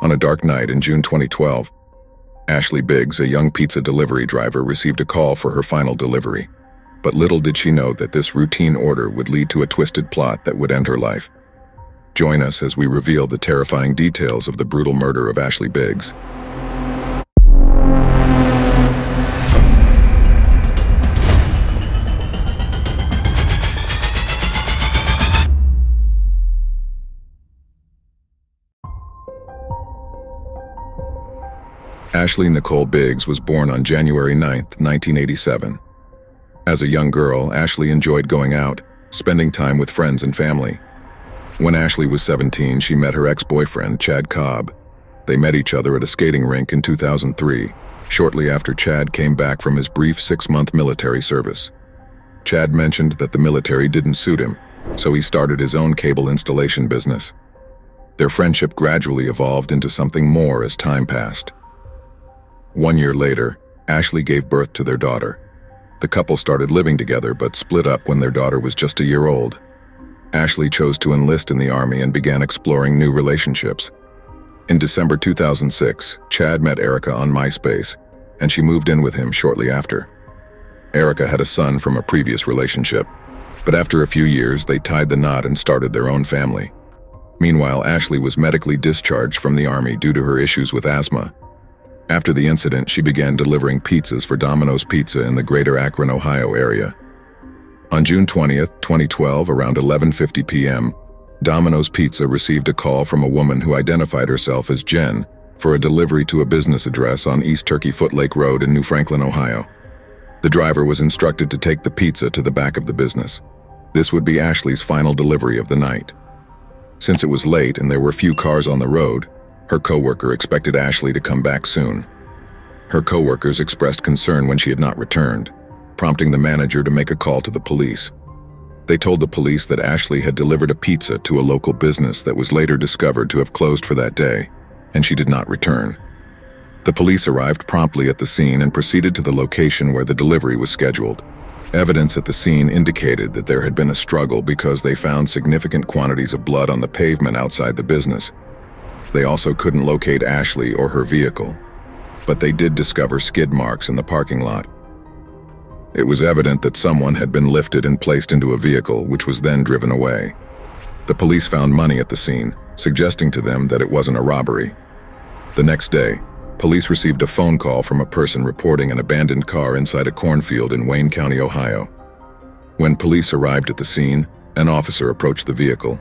On a dark night in June 2012, Ashley Biggs, a young pizza delivery driver, received a call for her final delivery. But little did she know that this routine order would lead to a twisted plot that would end her life. Join us as we reveal the terrifying details of the brutal murder of Ashley Biggs. Ashley Nicole Biggs was born on January 9, 1987. As a young girl, Ashley enjoyed going out, spending time with friends and family. When Ashley was 17, she met her ex-boyfriend, Chad Cobb. They met each other at a skating rink in 2003, shortly after Chad came back from his brief 6-month military service. Chad mentioned that the military didn't suit him, so he started his own cable installation business. Their friendship gradually evolved into something more as time passed. 1 year later, Ashley gave birth to their daughter. The couple started living together but split up when their daughter was just a year old. Ashley chose to enlist in the Army and began exploring new relationships. In December 2006, Chad met Erica on MySpace, and she moved in with him shortly after. Erica had a son from a previous relationship, but after a few years they tied the knot and started their own family. Meanwhile, Ashley was medically discharged from the Army due to her issues with asthma. After the incident, she began delivering pizzas for Domino's Pizza in the greater Akron, Ohio area. On June 20th, 2012, around 11:50 p.m., Domino's Pizza received a call from a woman who identified herself as Jen for a delivery to a business address on East Turkey Foot Lake Road in New Franklin, Ohio. The driver was instructed to take the pizza to the back of the business. This would be Ashley's final delivery of the night. Since it was late and there were few cars on the road, her coworker expected Ashley to come back soon. Her coworkers expressed concern when she had not returned, prompting the manager to make a call to the police. They told the police that Ashley had delivered a pizza to a local business that was later discovered to have closed for that day, and she did not return. The police arrived promptly at the scene and proceeded to the location where the delivery was scheduled. Evidence at the scene indicated that there had been a struggle because they found significant quantities of blood on the pavement outside the business. They also couldn't locate Ashley or her vehicle, but they did discover skid marks in the parking lot. It was evident that someone had been lifted and placed into a vehicle, which was then driven away. The police found money at the scene, suggesting to them that it wasn't a robbery. The next day, police received a phone call from a person reporting an abandoned car inside a cornfield in Wayne County, Ohio. When police arrived at the scene, an officer approached the vehicle.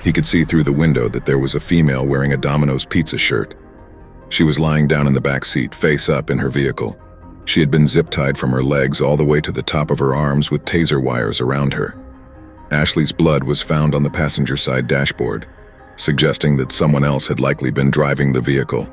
He could see through the window that there was a female wearing a Domino's Pizza shirt. She was lying down in the back seat, face up in her vehicle. She had been zip-tied from her legs all the way to the top of her arms with taser wires around her. Ashley's blood was found on the passenger side dashboard, suggesting that someone else had likely been driving the vehicle.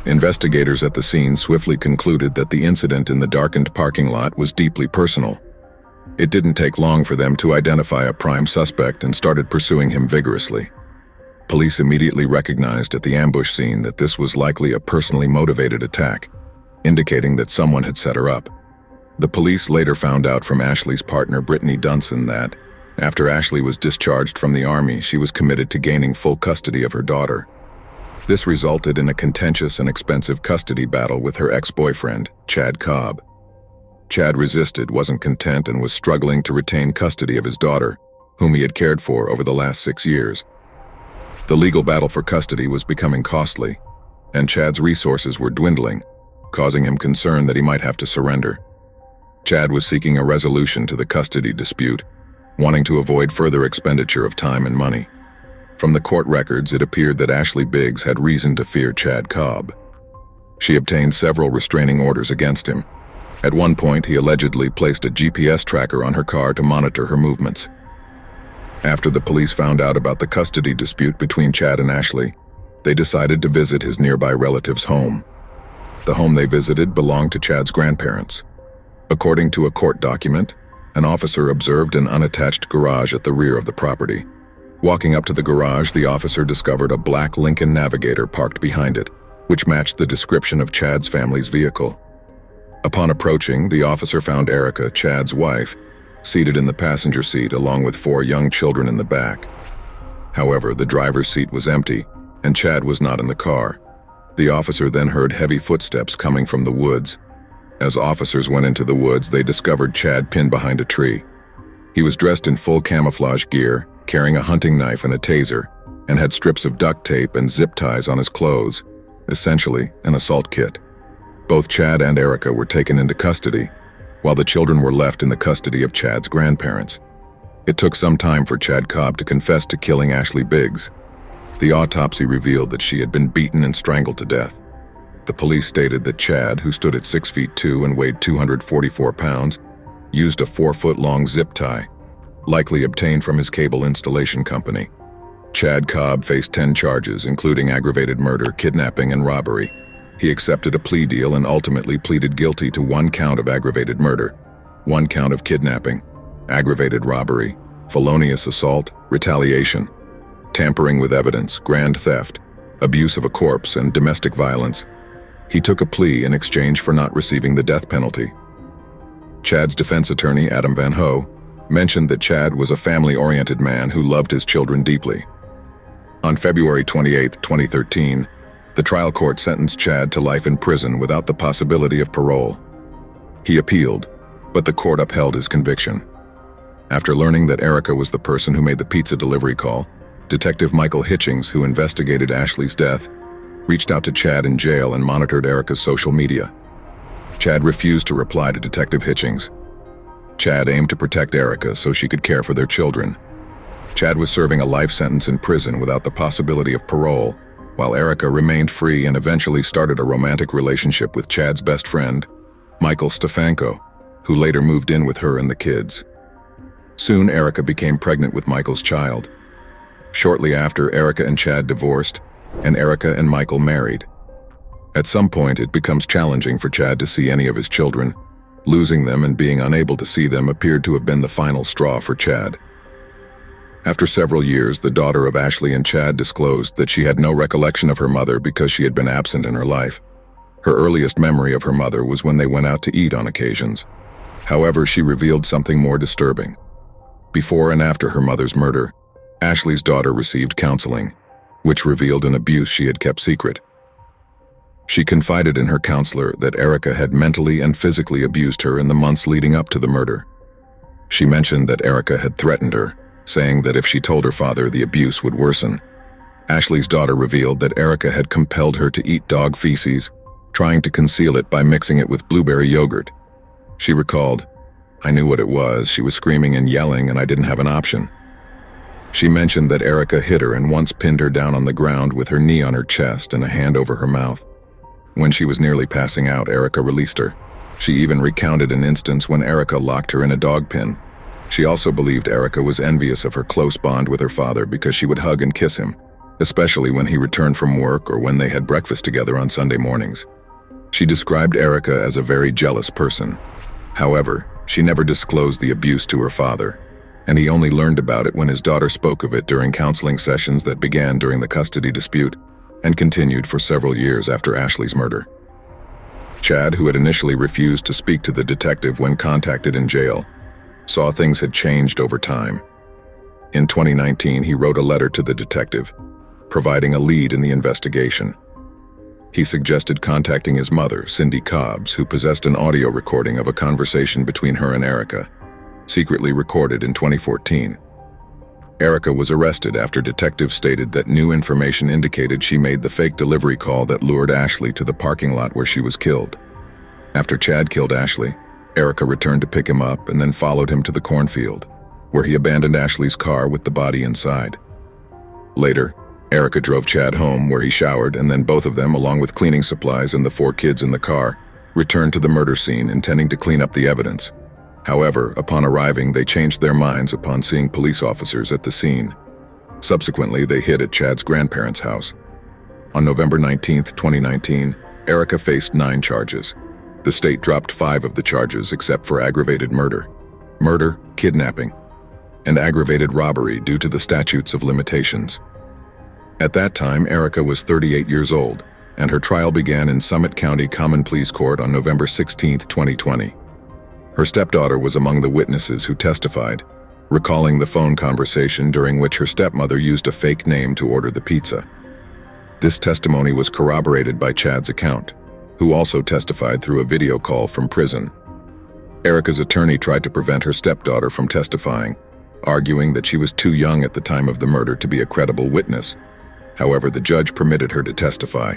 Investigators at the scene swiftly concluded that the incident in the darkened parking lot was deeply personal. It didn't take long for them to identify a prime suspect and started pursuing him vigorously. Police immediately recognized at the ambush scene that this was likely a personally motivated attack, indicating that someone had set her up. The police later found out from Ashley's partner Brittany Dunson that, after Ashley was discharged from the Army, she was committed to gaining full custody of her daughter. This resulted in a contentious and expensive custody battle with her ex-boyfriend, Chad Cobb. Chad resisted, wasn't content, and was struggling to retain custody of his daughter, whom he had cared for over the last 6 years. The legal battle for custody was becoming costly, and Chad's resources were dwindling, causing him concern that he might have to surrender. Chad was seeking a resolution to the custody dispute, wanting to avoid further expenditure of time and money. From the court records, it appeared that Ashley Biggs had reason to fear Chad Cobb. She obtained several restraining orders against him. At one point, he allegedly placed a GPS tracker on her car to monitor her movements. After the police found out about the custody dispute between Chad and Ashley, they decided to visit his nearby relative's home. The home they visited belonged to Chad's grandparents. According to a court document, an officer observed an unattached garage at the rear of the property. Walking up to the garage, the officer discovered a black Lincoln Navigator parked behind it, which matched the description of Chad's family's vehicle. Upon approaching, the officer found Erica, Chad's wife, seated in the passenger seat along with 4 young children in the back. However, the driver's seat was empty, and Chad was not in the car. The officer then heard heavy footsteps coming from the woods. As officers went into the woods, they discovered Chad pinned behind a tree. He was dressed in full camouflage gear, carrying a hunting knife and a taser, and had strips of duct tape and zip ties on his clothes, essentially an assault kit. Both Chad and Erica were taken into custody, while the children were left in the custody of Chad's grandparents. It took some time for Chad Cobb to confess to killing Ashley Biggs. The autopsy revealed that she had been beaten and strangled to death. The police stated that Chad, who stood at 6'2" and weighed 244 pounds, used a 4-foot-long zip tie, likely obtained from his cable installation company. Chad Cobb faced 10 charges, including aggravated murder, kidnapping, and robbery. He accepted a plea deal and ultimately pleaded guilty to 1 count of aggravated murder, 1 count of kidnapping, aggravated robbery, felonious assault, retaliation, tampering with evidence, grand theft, abuse of a corpse, and domestic violence. He took a plea in exchange for not receiving the death penalty. Chad's defense attorney, Adam Van Ho, mentioned that Chad was a family-oriented man who loved his children deeply. On February 28, 2013, the trial court sentenced Chad to life in prison without the possibility of parole. He appealed, but the court upheld his conviction. After learning that Erica was the person who made the pizza delivery call, Detective Michael Hitchings, who investigated Ashley's death, reached out to Chad in jail and monitored Erica's social media. Chad refused to reply to Detective Hitchings. Chad aimed to protect Erica so she could care for their children. Chad was serving a life sentence in prison without the possibility of parole, while Erica remained free and eventually started a romantic relationship with Chad's best friend, Michael Stefanko, who later moved in with her and the kids. Soon, Erica became pregnant with Michael's child. Shortly after, Erica and Chad divorced, and Erica and Michael married. At some point, it becomes challenging for Chad to see any of his children. Losing them and being unable to see them appeared to have been the final straw for Chad. After several years, the daughter of Ashley and Chad disclosed that she had no recollection of her mother because she had been absent in her life. Her earliest memory of her mother was when they went out to eat on occasions. However, she revealed something more disturbing. Before and after her mother's murder, Ashley's daughter received counseling, which revealed an abuse she had kept secret. She confided in her counselor that Erica had mentally and physically abused her in the months leading up to the murder. She mentioned that Erica had threatened her, saying that if she told her father, the abuse would worsen. Ashley's daughter revealed that Erica had compelled her to eat dog feces, trying to conceal it by mixing it with blueberry yogurt. She recalled, "I knew what it was. She was screaming and yelling, and I didn't have an option." She mentioned that Erica hit her and once pinned her down on the ground with her knee on her chest and a hand over her mouth. When she was nearly passing out, Erica released her. She even recounted an instance when Erica locked her in a dog pen. She also believed Erica was envious of her close bond with her father because she would hug and kiss him, especially when he returned from work or when they had breakfast together on Sunday mornings. She described Erica as a very jealous person. However, she never disclosed the abuse to her father, and he only learned about it when his daughter spoke of it during counseling sessions that began during the custody dispute and continued for several years after Ashley's murder. Chad, who had initially refused to speak to the detective when contacted in jail, saw things had changed over time. In 2019, he wrote a letter to the detective, providing a lead in the investigation. He suggested contacting his mother, Cindy Cobbs, who possessed an audio recording of a conversation between her and Erica, secretly recorded in 2014. Erica was arrested after detectives stated that new information indicated she made the fake delivery call that lured Ashley to the parking lot where she was killed. After Chad killed Ashley, Erica returned to pick him up and then followed him to the cornfield, where he abandoned Ashley's car with the body inside. Later, Erica drove Chad home, where he showered, and then both of them, along with cleaning supplies and the 4 kids in the car, returned to the murder scene, intending to clean up the evidence. However, upon arriving, they changed their minds upon seeing police officers at the scene. Subsequently, they hid at Chad's grandparents' house. On November 19, 2019, Erica faced 9 charges. The state dropped 5 of the charges except for aggravated murder, kidnapping, and aggravated robbery due to the statutes of limitations. At that time, Erica was 38 years old, and her trial began in Summit County Common Pleas Court on November 16, 2020. Her stepdaughter was among the witnesses who testified, recalling the phone conversation during which her stepmother used a fake name to order the pizza. This testimony was corroborated by Chad's account, who also testified through a video call from prison. Erica's attorney tried to prevent her stepdaughter from testifying, arguing that she was too young at the time of the murder to be a credible witness. However, the judge permitted her to testify.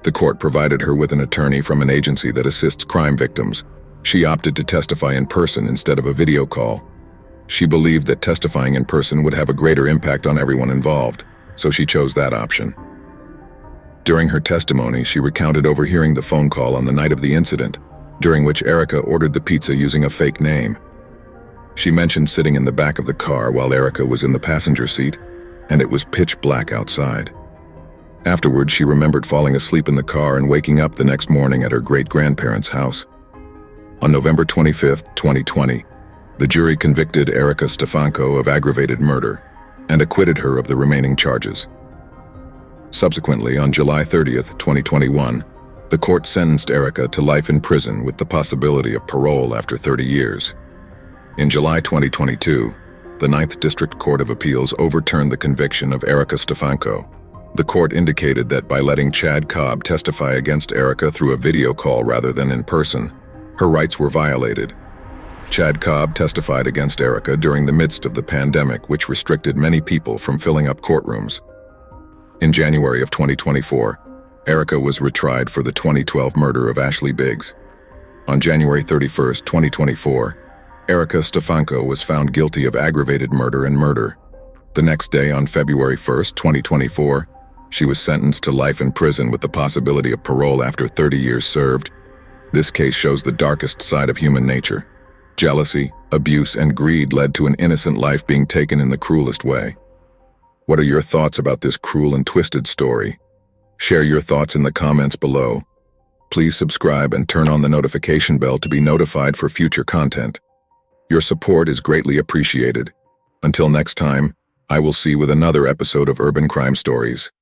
The court provided her with an attorney from an agency that assists crime victims. She opted to testify in person instead of a video call. She believed that testifying in person would have a greater impact on everyone involved, so she chose that option. During her testimony, she recounted overhearing the phone call on the night of the incident, during which Erica ordered the pizza using a fake name. She mentioned sitting in the back of the car while Erica was in the passenger seat, and it was pitch black outside. Afterwards, she remembered falling asleep in the car and waking up the next morning at her great-grandparents' house. On November 25, 2020, the jury convicted Erica Stefanko of aggravated murder and acquitted her of the remaining charges. Subsequently, on July 30, 2021, the court sentenced Erica to life in prison with the possibility of parole after 30 years. In July 2022, the 9th District Court of Appeals overturned the conviction of Erica Stefanko. The court indicated that by letting Chad Cobb testify against Erica through a video call rather than in person, her rights were violated. Chad Cobb testified against Erica during the midst of the pandemic, which restricted many people from filling up courtrooms. In January of 2024, Erica was retried for the 2012 murder of Ashley Biggs. On January 31, 2024, Erica Stefanko was found guilty of aggravated murder and murder. The next day, on February 1, 2024, she was sentenced to life in prison with the possibility of parole after 30 years served. This case shows the darkest side of human nature. Jealousy, abuse, and greed led to an innocent life being taken in the cruelest way. What are your thoughts about this cruel and twisted story? Share your thoughts in the comments below. Please subscribe and turn on the notification bell to be notified for future content. Your support is greatly appreciated. Until next time, I will see you with another episode of Urban Crime Stories.